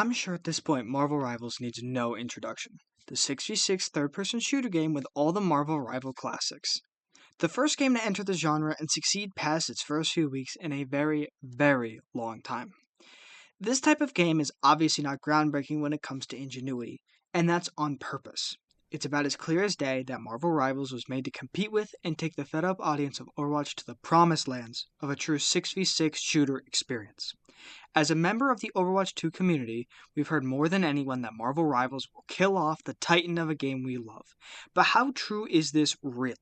I'm sure at this point Marvel Rivals needs no introduction. The 6v6 third-person shooter game with all the Marvel Rival classics. The first game to enter the genre and succeed past its first few weeks in a very, very long time. This type of game is obviously not groundbreaking when it comes to ingenuity, and that's on purpose. It's about as clear as day that Marvel Rivals was made to compete with and take the fed-up audience of Overwatch to the promised lands of a true 6v6 shooter experience. As a member of the Overwatch 2 community, we've heard more than anyone that Marvel Rivals will kill off the titan of a game we love. But how true is this really?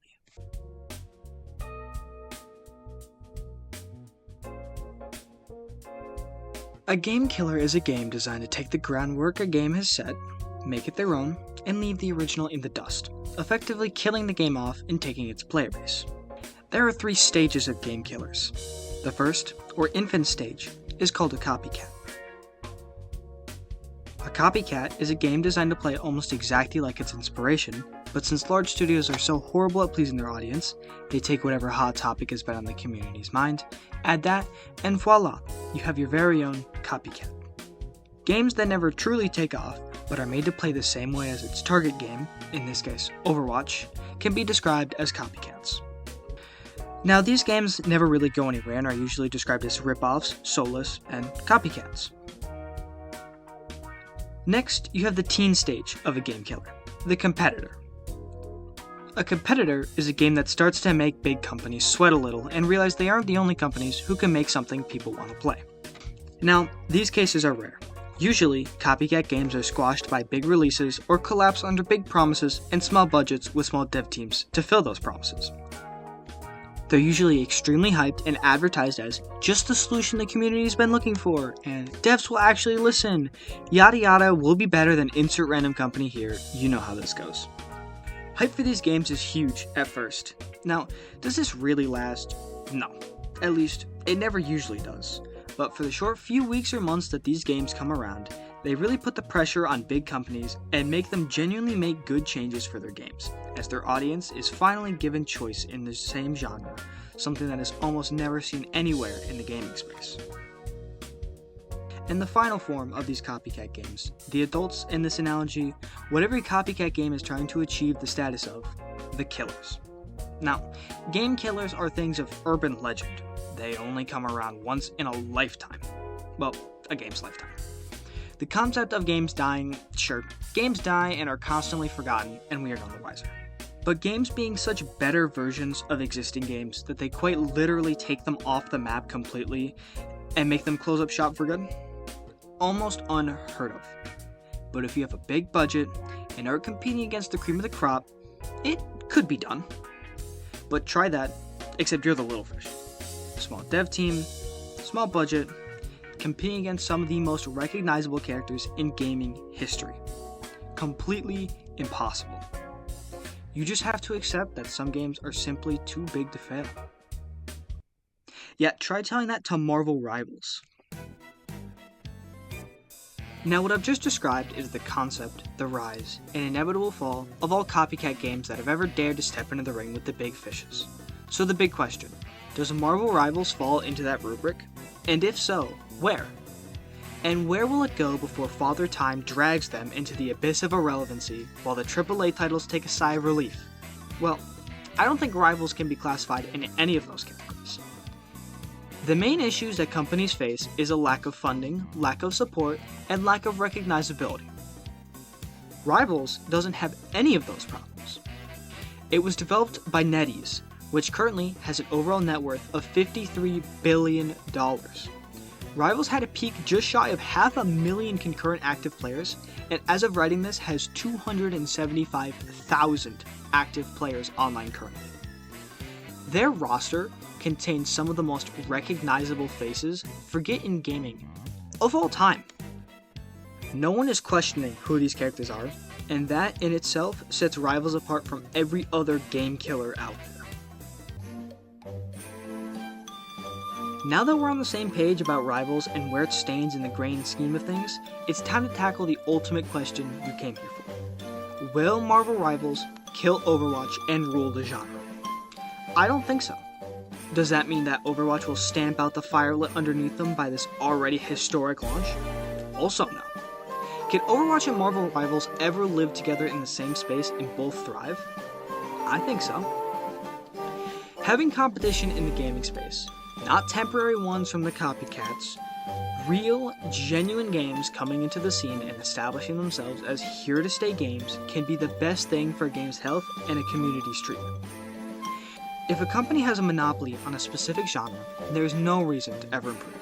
A game killer is a game designed to take the groundwork a game has set, make it their own, and leave the original in the dust, effectively killing the game off and taking its player base. There are 3 stages of game killers. The first, or infant stage, is called a copycat. A copycat is a game designed to play almost exactly like its inspiration, but since large studios are so horrible at pleasing their audience, they take whatever hot topic has been on the community's mind, add that, and voila, you have your very own copycat. Games that never truly take off, but are made to play the same way as its target game, in this case Overwatch, can be described as copycats. Now, these games never really go anywhere and are usually described as rip-offs, soulless, and copycats. Next, you have the teen stage of a game killer, the competitor. A competitor is a game that starts to make big companies sweat a little and realize they aren't the only companies who can make something people want to play. Now, these cases are rare. Usually, copycat games are squashed by big releases or collapse under big promises and small budgets with small dev teams to fill those promises. They're usually extremely hyped and advertised as just the solution the community's been looking for, and devs will actually listen, yada yada will be better than insert random company here, you know how this goes. Hype for these games is huge at first. Now, does this really last? No. At least, it never usually does. But for the short few weeks or months that these games come around, they really put the pressure on big companies and make them genuinely make good changes for their games, as their audience is finally given choice in the same genre, something that is almost never seen anywhere in the gaming space. And the final form of these copycat games, the adults in this analogy, what every copycat game is trying to achieve the status of, the killers. Now, game killers are things of urban legend. They only come around once in a lifetime. Well, a game's lifetime. The concept of games dying, sure, games die and are constantly forgotten, and we are none the wiser. But games being such better versions of existing games that they quite literally take them off the map completely and make them close up shop for good? Almost unheard of. But if you have a big budget and are competing against the cream of the crop, it could be done. But try that, except you're the little fish. Small dev team, small budget, competing against some of the most recognizable characters in gaming history. Completely impossible. You just have to accept that some games are simply too big to fail. Yet, try telling that to Marvel Rivals. Now, what I've just described is the concept, the rise, and inevitable fall of all copycat games that have ever dared to step into the ring with the big fishes. So the big question, does Marvel Rivals fall into that rubric? And if so, where? And where will it go before Father Time drags them into the abyss of irrelevancy while the AAA titles take a sigh of relief? Well, I don't think Rivals can be classified in any of those categories. The main issues that companies face is a lack of funding, lack of support, and lack of recognizability. Rivals doesn't have any of those problems. It was developed by NetEase, which currently has an overall net worth of $53 billion. Rivals had a peak just shy of 500,000 concurrent active players, and as of writing this has 275,000 active players online currently. Their roster contains some of the most recognizable faces, forget in gaming, of all time. No one is questioning who these characters are, and that in itself sets Rivals apart from every other game killer out there. Now that we're on the same page about Rivals and where it stands in the grand scheme of things, it's time to tackle the ultimate question you came here for. Will Marvel Rivals kill Overwatch and rule the genre? I don't think so. Does that mean that Overwatch will stamp out the fire lit underneath them by this already historic launch? Also no. Can Overwatch and Marvel Rivals ever live together in the same space and both thrive? I think so. Having competition in the gaming space, not temporary ones from the copycats, real, genuine games coming into the scene and establishing themselves as here-to-stay games can be the best thing for a game's health and a community streak. If a company has a monopoly on a specific genre, there is no reason to ever improve,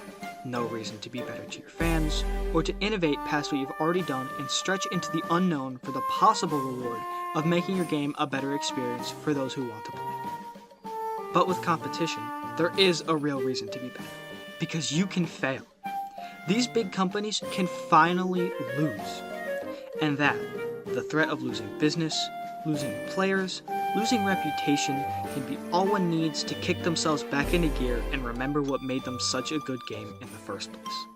no reason to be better to your fans, or to innovate past what you've already done and stretch into the unknown for the possible reward of making your game a better experience for those who want to play. But with competition, there is a real reason to be better, because you can fail. These big companies can finally lose. And that, the threat of losing business, losing players, losing reputation, can be all one needs to kick themselves back into gear and remember what made them such a good game in the first place.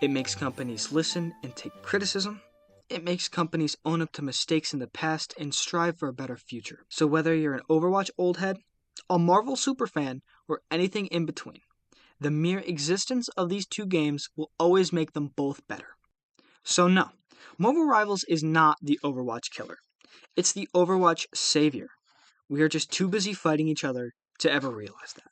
It makes companies listen and take criticism. It makes companies own up to mistakes in the past and strive for a better future. So whether you're an Overwatch old head, a Marvel superfan, or anything in between, the mere existence of these two games will always make them both better. So no, Marvel Rivals is not the Overwatch killer. It's the Overwatch savior. We are just too busy fighting each other to ever realize that.